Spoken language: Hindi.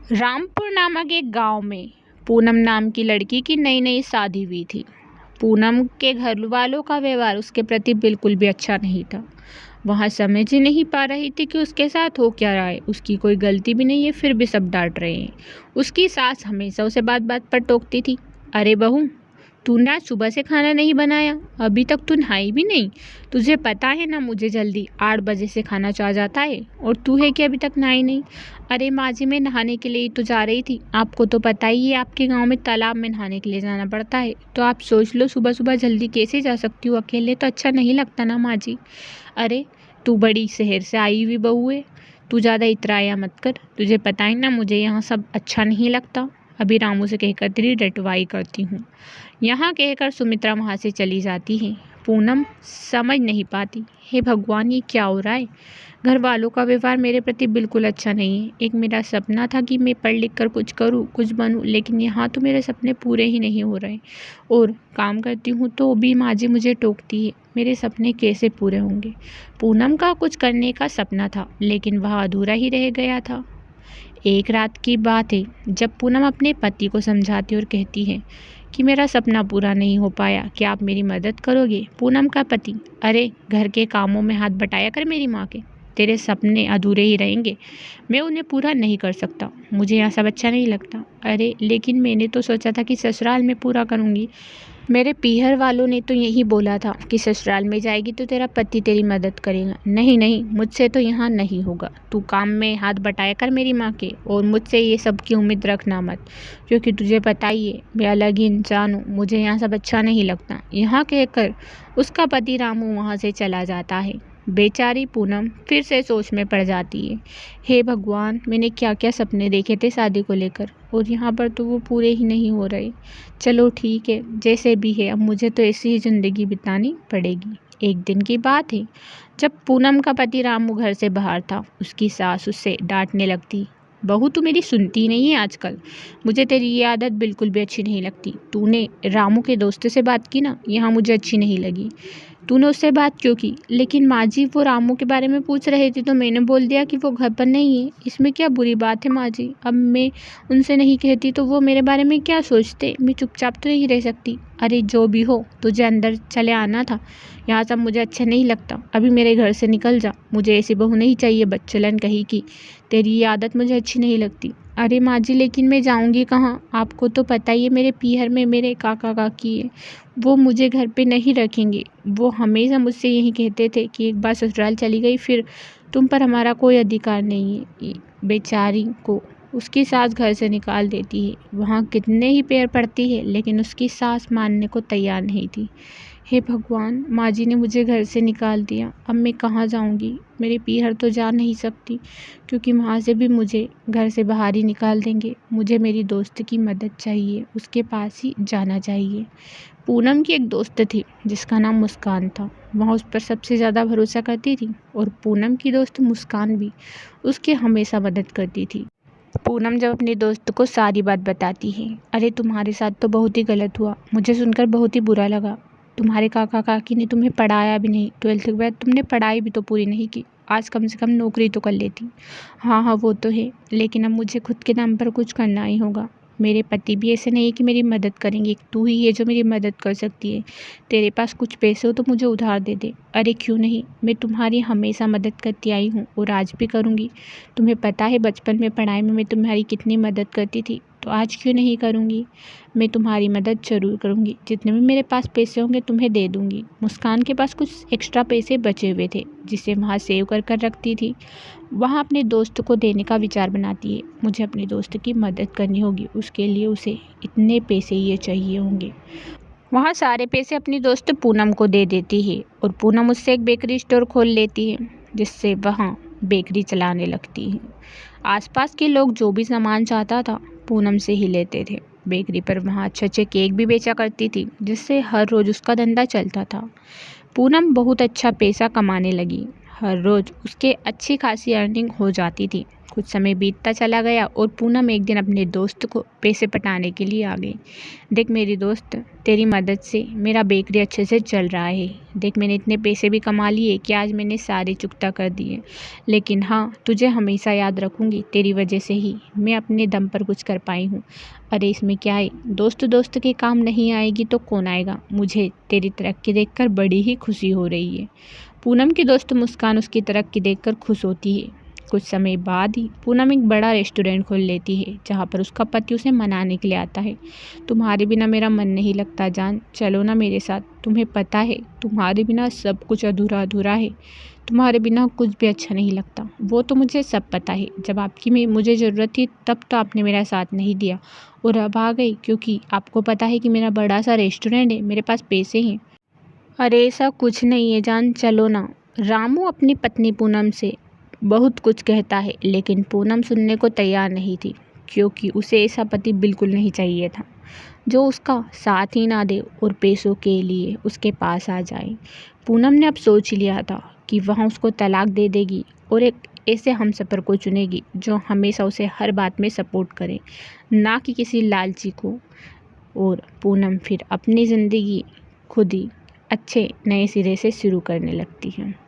रामपुर नामक एक गांव में पूनम नाम की लड़की की नई नई शादी हुई थी। पूनम के घर वालों का व्यवहार उसके प्रति बिल्कुल भी अच्छा नहीं था। वह समझ ही नहीं पा रही थी कि उसके साथ हो क्या रहा है। उसकी कोई गलती भी नहीं है, फिर भी सब डांट रहे हैं। उसकी सास हमेशा उसे बात बात पर टोकती थी। अरे बहू, तूने आज सुबह से खाना नहीं बनाया, अभी तक तू नहाई भी नहीं। तुझे पता है ना, मुझे जल्दी 8 बजे से खाना चाह जाता है और तू है कि अभी तक नहाई नहीं। अरे माँ जी, मैं नहाने के लिए ही तो जा रही थी। आपको तो पता ही है, आपके गांव में तालाब में नहाने के लिए जाना पड़ता है। तो आप सोच लो, सुबह सुबह जल्दी कैसे जा सकती हूँ? अकेले तो अच्छा नहीं लगता ना माँ जी। अरे, तू बड़ी शहर से आई हुई बहू है, तू ज़्यादा इतराया मत कर। तुझे पता है ना, मुझे यहाँ सब अच्छा नहीं लगता। अभी रामू से कहकर तेरी रटवाई करती हूँ। यहाँ कहकर सुमित्रा वहाँ से चली जाती है। पूनम समझ नहीं पाती, हे भगवान, ये क्या हो रहा है? घर वालों का व्यवहार मेरे प्रति बिल्कुल अच्छा नहीं है। एक मेरा सपना था कि मैं पढ़ लिख कर कुछ करूँ, कुछ बनूँ, लेकिन यहाँ तो मेरे सपने पूरे ही नहीं हो रहे। और काम करती हूँ तो भी माँ जी मुझे टोकती है। मेरे सपने कैसे पूरे होंगे? पूनम का कुछ करने का सपना था, लेकिन वह अधूरा ही रह गया था। एक रात की बात है, जब पूनम अपने पति को समझाती और कहती है कि मेरा सपना पूरा नहीं हो पाया, क्या आप मेरी मदद करोगे? पूनम का पति, अरे घर के कामों में हाथ बटाया कर मेरी माँ के, तेरे सपने अधूरे ही रहेंगे। मैं उन्हें पूरा नहीं कर सकता, मुझे यहाँ सब अच्छा नहीं लगता। अरे लेकिन मैंने तो सोचा था कि ससुराल में पूरा करूँगी। मेरे पीहर वालों ने तो यही बोला था कि ससुराल में जाएगी तो तेरा पति तेरी मदद करेगा। नहीं नहीं, मुझसे तो यहाँ नहीं होगा। तू काम में हाथ बटाया कर मेरी माँ के, और मुझसे ये सब की उम्मीद रखना मत, क्योंकि तुझे पता ही है मैं अलग ही इंसान हूँ। मुझे यहाँ सब अच्छा नहीं लगता। यहाँ कहकर उसका पति रामू वहाँ से चला जाता है। बेचारी पूनम फिर से सोच में पड़ जाती है। हे भगवान, मैंने क्या क्या सपने देखे थे शादी को लेकर, और यहाँ पर तो वो पूरे ही नहीं हो रहे। चलो ठीक है, जैसे भी है, अब मुझे तो ऐसी ही ज़िंदगी बितानी पड़ेगी। एक दिन की बात है, जब पूनम का पति रामू घर से बाहर था, उसकी सास उससे डांटने लगती। बहू, तू मेरी सुनती नहीं है आजकल। मुझे तेरी ये आदत बिल्कुल भी अच्छी नहीं लगती। तूने रामू के दोस्त से बात की ना, यहाँ मुझे अच्छी नहीं लगी। तूने उससे बात क्यों की? लेकिन माँ जी, वो रामू के बारे में पूछ रहे थे तो मैंने बोल दिया कि वो घर पर नहीं है। इसमें क्या बुरी बात है माँ जी? अब मैं उनसे नहीं कहती तो वो मेरे बारे में क्या सोचते? मैं चुपचाप तो नहीं रह सकती। अरे जो भी हो, तुझे अंदर चले आना था। यहाँ सब मुझे अच्छा नहीं लगता। अभी मेरे घर से निकल जा। मुझे ऐसी बहू नहीं चाहिए बच्चलन कहीं की। तेरी ये आदत मुझे अच्छी नहीं लगती। अरे माँ जी, लेकिन मैं जाऊँगी कहाँ? आपको तो पता ही है, मेरे पीहर में मेरे काका काकी है, वो मुझे घर पे नहीं रखेंगे। वो हमेशा मुझसे यही कहते थे कि एक बार ससुराल चली गई, फिर तुम पर हमारा कोई अधिकार नहीं है। बेचारी को उसकी सास घर से निकाल देती है। वहाँ कितने ही पैर पड़ती है, लेकिन उसकी सास मानने को तैयार नहीं थी। हे भगवान, माँ जी ने मुझे घर से निकाल दिया। अब मैं कहाँ जाऊँगी? मेरे पीहर तो जा नहीं सकती, क्योंकि वहाँ से भी मुझे घर से बाहर ही निकाल देंगे। मुझे मेरी दोस्त की मदद चाहिए, उसके पास ही जाना चाहिए। पूनम की एक दोस्त थी जिसका नाम मुस्कान था। वह उस पर सबसे ज़्यादा भरोसा करती थी, और पूनम की दोस्त मुस्कान भी उसकी हमेशा मदद करती थी। पूनम जब अपने दोस्त को सारी बात बताती है, अरे तुम्हारे साथ तो बहुत ही गलत हुआ, मुझे सुनकर बहुत ही बुरा लगा। तुम्हारे काका काकी ने तुम्हें पढ़ाया भी नहीं, 12th के बाद तुमने पढ़ाई भी तो पूरी नहीं की। आज कम से कम नौकरी तो कर लेती। हाँ हाँ, वो तो है, लेकिन अब मुझे खुद के दम पर कुछ करना ही होगा। मेरे पति भी ऐसे नहीं है कि मेरी मदद करेंगे। तू ही है जो मेरी मदद कर सकती है। तेरे पास कुछ पैसे हो तो मुझे उधार दे दे। अरे क्यों नहीं, मैं तुम्हारी हमेशा मदद करती आई हूँ और आज भी करूँगी। तुम्हें पता है बचपन में पढ़ाई में मैं तुम्हारी कितनी मदद करती थी, तो आज क्यों नहीं करूँगी? मैं तुम्हारी मदद ज़रूर करूँगी। जितने भी मेरे पास पैसे होंगे तुम्हें दे दूँगी। मुस्कान के पास कुछ एक्स्ट्रा पैसे बचे हुए थे, जिसे वहाँ सेव कर कर रखती थी। वहाँ अपने दोस्त को देने का विचार बनाती है। मुझे अपने दोस्त की मदद करनी होगी, उसके लिए उसे इतने पैसे ये चाहिए होंगे। वहाँ सारे पैसे अपनी दोस्त पूनम को दे देती है, और पूनम उससे एक बेकरी स्टोर खोल लेती है, जिससे वहाँ बेकरी चलाने लगती है। आसपास के लोग जो भी सामान चाहता था, पूनम से ही लेते थे। बेकरी पर वहाँ अच्छे अच्छे केक भी बेचा करती थी, जिससे हर रोज़ उसका धंधा चलता था। पूनम बहुत अच्छा पैसा कमाने लगी। हर रोज़ उसके अच्छी खासी अर्निंग हो जाती थी। कुछ समय बीतता चला गया और पूनम एक दिन अपने दोस्त को पैसे पटाने के लिए आ गई। देख मेरी दोस्त, तेरी मदद से मेरा बेकरी अच्छे से चल रहा है। देख मैंने इतने पैसे भी कमा लिए कि आज मैंने सारे चुकता कर दिए। लेकिन हाँ, तुझे हमेशा याद रखूँगी, तेरी वजह से ही मैं अपने दम पर कुछ कर पाई हूँ। अरे इसमें क्या है, दोस्त दोस्त के काम नहीं आएगी तो कौन आएगा। मुझे तेरी तरक्की देखकर बड़ी ही खुशी हो रही है। पूनम की दोस्त मुस्कान उसकी तरक्की देखकर खुश होती है। कुछ समय बाद ही पूनम एक बड़ा रेस्टोरेंट खोल लेती है जहाँ पर उसका पति उसे मनाने के लिए आता है। तुम्हारे बिना मेरा मन नहीं लगता जान, चलो ना मेरे साथ। तुम्हें पता है तुम्हारे बिना सब कुछ अधूरा अधूरा है। तुम्हारे बिना कुछ भी अच्छा नहीं लगता। वो तो मुझे सब पता है। जब आपकी में मुझे ज़रूरत थी तब तो आपने मेरा साथ नहीं दिया और अब आ गई क्योंकि आपको पता है कि मेरा बड़ा सा रेस्टोरेंट है, मेरे पास पैसे हैं। अरे ऐसा कुछ नहीं है जान, चलो ना। रामू अपनी पत्नी पूनम से बहुत कुछ कहता है लेकिन पूनम सुनने को तैयार नहीं थी क्योंकि उसे ऐसा पति बिल्कुल नहीं चाहिए था जो उसका साथ ही ना दे और पैसों के लिए उसके पास आ जाए। पूनम ने अब सोच लिया था कि वह उसको तलाक दे देगी और एक ऐसे हमसफ़र को चुनेगी जो हमेशा उसे हर बात में सपोर्ट करे, ना कि किसी लालची को। और पूनम फिर अपनी ज़िंदगी खुद ही अच्छे नए सिरे से शुरू करने लगती है।